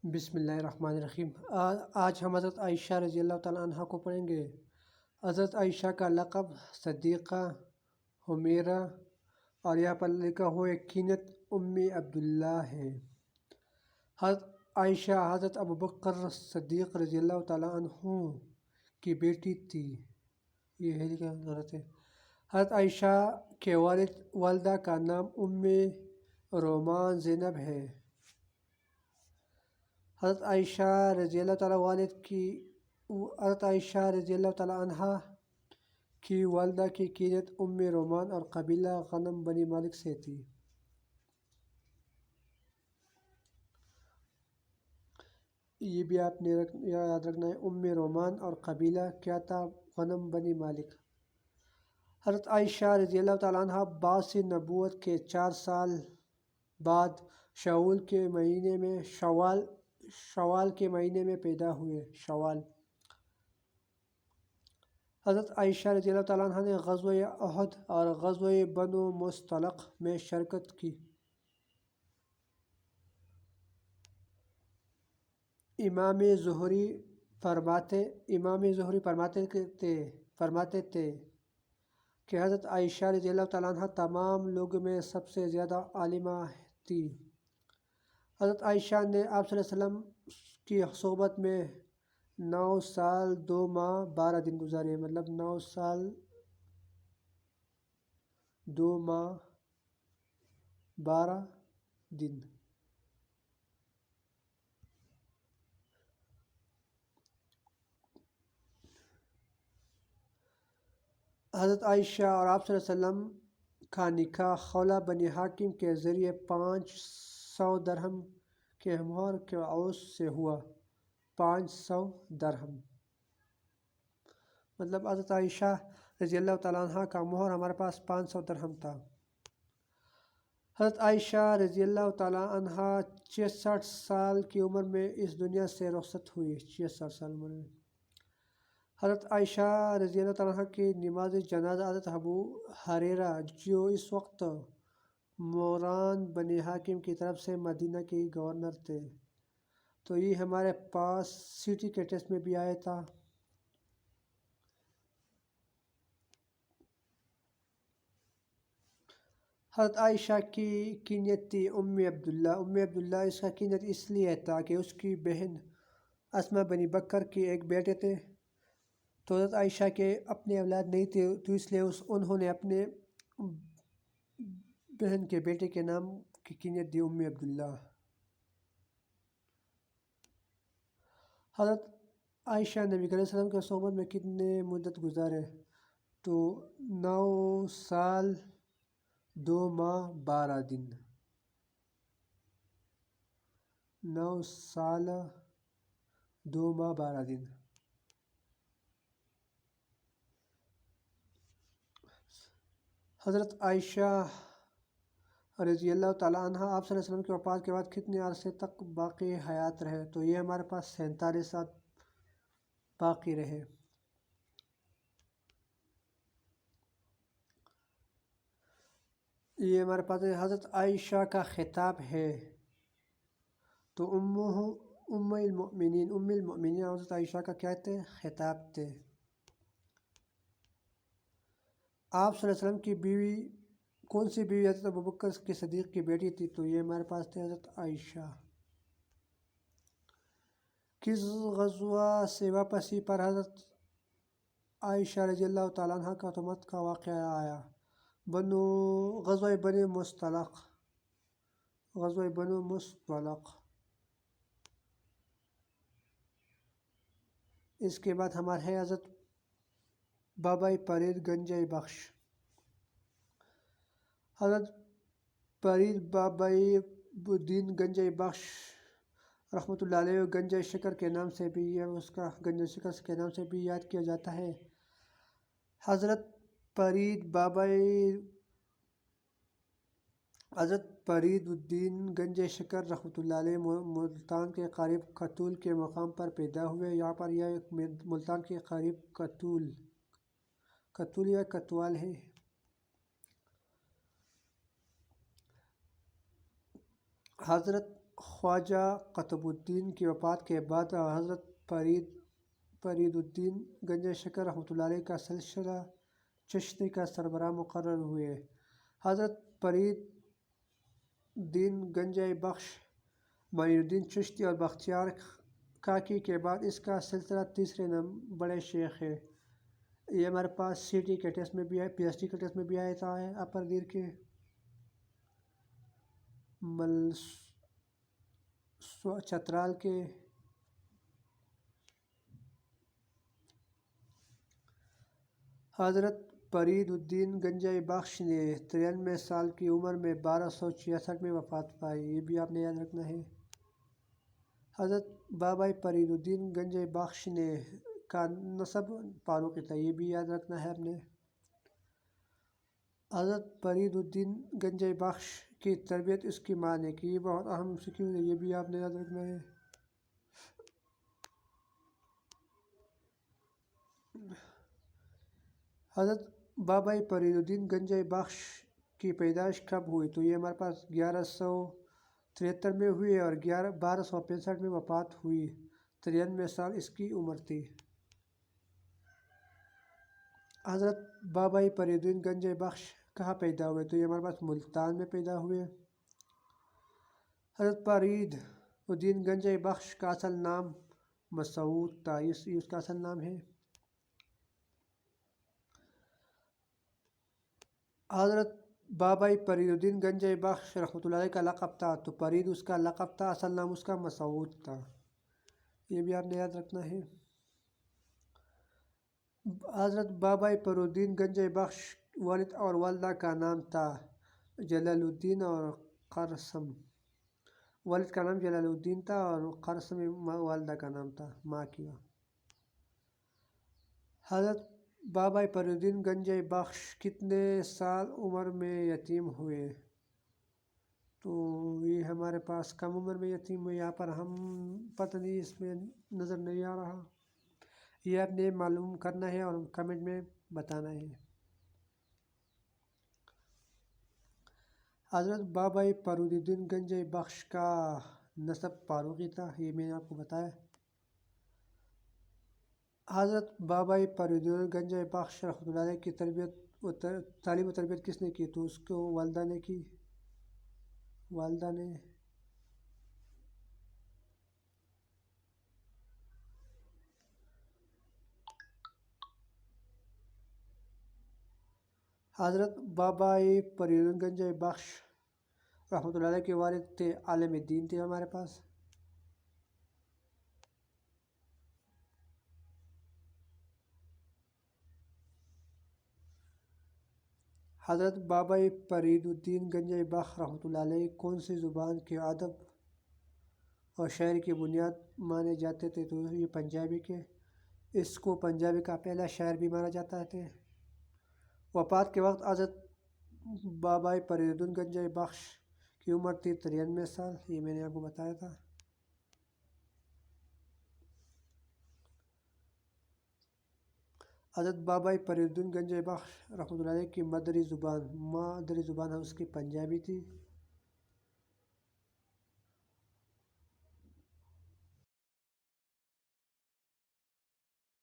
بسم اللہ الرحمن الرحیم۔ آج ہم حضرت عائشہ رضی اللہ تعالیٰ عنہ کو پڑھیں گے۔ حضرت عائشہ کا لقب صدیقہ، حمیرہ اور یہاں پر لکھا ہوا کنیت عبداللہ ہے۔ حضرت عائشہ حضرت ابوبکر صدیق رضی اللہ تعالیٰ عنہ کی بیٹی تھی۔ یہ ہے لکھا غلط ہے۔ حضرت عائشہ کے والدہ کا نام رومان زینب ہے۔ حضرت عائشہ رضی اللہ تعالیٰ عنہ کی والدہ کی کنیت رومان اور قبیلہ غنم بنی مالک سے تھی۔ یہ بھی آپ نے یاد رکھنا ہے، رومان اور قبیلہ کیا تھا؟ غنم بنی مالک۔ حضرت عائشہ رضی اللہ تعالیٰ عنہ باعث نبوت کے 4 سال بعد شوال کے مہینے میں پیدا ہوئے۔ حضرت عائشہ رضی اللہ تعالیٰ عنہ نے غزوہ احد اور غزوہ بنو مصطلق میں شرکت کی۔ امام زہری فرماتے تھے کہ حضرت عائشہ رضی اللہ تعالیٰ عنہ تمام لوگوں میں سب سے زیادہ عالمہ تھی۔ حضرت عائشہ نے آپ صلی اللہ علیہ وسلم کی صحبت میں 9 سال 2 ماہ 12 دن گزارے، مطلب 9 سال 2 ماہ 12 دن۔ حضرت عائشہ اور آپ صلی اللہ علیہ وسلم کا نکاح خولہ بن حاکم کے ذریعے 500 درہم کے مہر کے عوض سے ہوا۔ 500 درہم مطلب حضرت عائشہ رضی اللہ تعالیٰ عنہ کا مہر ہمارے پاس 500 درہم تھا۔ حضرت عائشہ رضی اللہ تعالیٰ عنہ 66 سال کی عمر میں اس دنیا سے رخصت ہوئی۔ 66 سال عمر میں حضرت عائشہ رضی اللہ تعالیٰ عنہ کی نماز جنازہ حضرت ابو ہریرہ، جو اس وقت مروان بن حاکم کی طرف سے مدینہ کے گورنر تھے، تو یہ ہمارے پاس سٹی کے ٹیسٹ میں بھی آیا تھا۔ حضرت عائشہ کی کنیت تھی عبداللہ۔ اس کا کنیت اس لیے تھا کہ اس کی بہن اسماء بنی بکر کی ایک بیٹے تھے، تو حضرت عائشہ کے اپنے اولاد نہیں تھے، تو اس لیے انہوں نے اپنے بہن کے بیٹے کے نام کی کنیت دی عبداللہ۔ حضرت عائشہ نبی علیہ السلام کے صحبت میں کتنے مدت گزارے؟ تو 9 سال 2 ماہ 12 دن۔ 9 سال 2 ماہ 12 دن۔ حضرت عائشہ رضی اللہ تعالیٰ عنہ آپ صلی اللہ علیہ وسلم کی وفات کے بعد کتنے عرصے تک باقی حیات رہے؟ تو یہ ہمارے پاس 47 سال باقی رہے۔ یہ ہمارے پاس حضرت عائشہ کا خطاب ہے، تو ام المؤمنین حضرت عائشہ کا کیا تھے؟ خطاب تھے۔ آپ صلی اللہ علیہ وسلم کی بیوی کون سی بیوی حضرت ابوبکر کی صدیق کی بیٹی تھی؟ تو یہ ہمارے پاس تھے حضرت عائشہ۔ کس غزوہ سے واپسی پر حضرت عائشہ رضی اللہ تعالیٰ عنہ کا تہمت کا واقعہ آیا؟ غزوہ بنو مصطلق۔ اس کے بعد ہمارے ہے حضرت بابا فرید گنجے بخش۔ حضرت فرید بابا الدین گنجے بخش رحمۃ اللہ علیہ گنجے شکر کے نام سے بھی یاد کیا جاتا ہے۔ حضرت فرید الدین گنجے شکر رحمۃ اللہ علیہ ملتان کے قریب کتول کے مقام پر پیدا ہوئے۔ یہاں پر یہ ملتان کے قریب کتول یا کتوال ہے۔ حضرت خواجہ قطب الدین کی وفات کے بعد حضرت فرید الدین گنج شکر رحمۃ اللہ علیہ کا سلسلہ چشتی کا سربراہ مقرر ہوئے۔ حضرت فرید الدین گنج بخش، معین الدین چشتی اور بختیار کاکی کے بعد اس کا سلسلہ تیسرے بڑے شیخ ہے۔ یہ ہمارے پاس CT کے ٹیسٹ میں بھی آئے، PhD کے ٹیسٹ میں بھی آیا ہے۔ اپر دیر کے چترال کے حضرت فرید الدین گنج بخش نے 93 سال کی عمر میں 1266 میں وفات پائی، یہ بھی آپ نے یاد رکھنا ہے۔ حضرت بابا فرید الدین گنج بخش نے کا نسب فاروقی تھا، یہ بھی یاد رکھنا ہے آپ نے۔ حضرت فرید الدین گنج بخش کی تربیت اس کی ماں نے کی، یہ بہت اہم سکیل ہے، یہ بھی آپ نے یاد رکھنا ہے۔ حضرت بابا فرید الدین گنج بخش کی پیدائش کب ہوئی؟ تو یہ ہمارے پاس 1173 میں ہوئی اور 1265 میں وفات ہوئی، 93 سال اس کی عمر تھی۔ حضرت بابا فرید الدین گنج بخش کہاں پیدا ہوئے؟ تو یہ ہمارے پاس ملتان میں پیدا ہوئے۔ حضرت فرید الدین گنج بخش کا اصل نام مسعود تھا، یہ اس کا اصل نام ہے۔ حضرت بابا فرید الدین گنج بخش رحمۃ اللہ علیہ کا لقب تھا، تو فرید اس کا لقب تھا، اصل نام اس کا مسعود تھا، یہ بھی آپ نے یاد رکھنا ہے۔ حضرت بابا فرید الدین گنج بخش والد اور والدہ کا نام تھا جلال الدین اور قرسم۔ والد کا نام جلال الدین تھا اور قرسم والدہ کا نام تھا، ماں کی۔ حضرت بابا فرید الدین گنج بخش کتنے سال عمر میں یتیم ہوئے؟ تو یہ ہمارے پاس کم عمر میں یتیم ہوئے، یہاں پر ہم پتہ نہیں، اس میں نظر نہیں آ رہا، یہ آپ نے معلوم کرنا ہے اور کمنٹ میں بتانا ہے۔ حضرت بابا فرید الدین گنج بخش کا نسب فاروقی تھا، یہ میں نے آپ کو بتایا۔ حضرت بابا فرید الدین گنج بخش رحمۃ اللہ علیہ کی تعلیم و تربیت کس نے کی؟ تو اس کو والدہ نے کی، والدہ نے۔ حضرت بابا فرید الدین گنج بخش رحمۃ اللہ علیہ کے والد تھے، عالم دین تھے ہمارے پاس۔ حضرت بابا فرید الدین گنج بخش رحمۃ اللہ علیہ کون سی زبان کے ادب اور شاعری کی بنیاد مانے جاتے تھے؟ تو یہ پنجابی کے، اس کو پنجابی کا پہلا شاعر بھی مانا جاتا ہے۔ وفات کے وقت حضرت بابا فرید الدین گنج بخش کی عمر تھی 93 سال، یہ میں نے آپ کو بتایا تھا۔ حضرت بابا فرید الدین گنج بخش رحمۃ اللہ علیہ کی مادری زبان ہے اس کی پنجابی تھی۔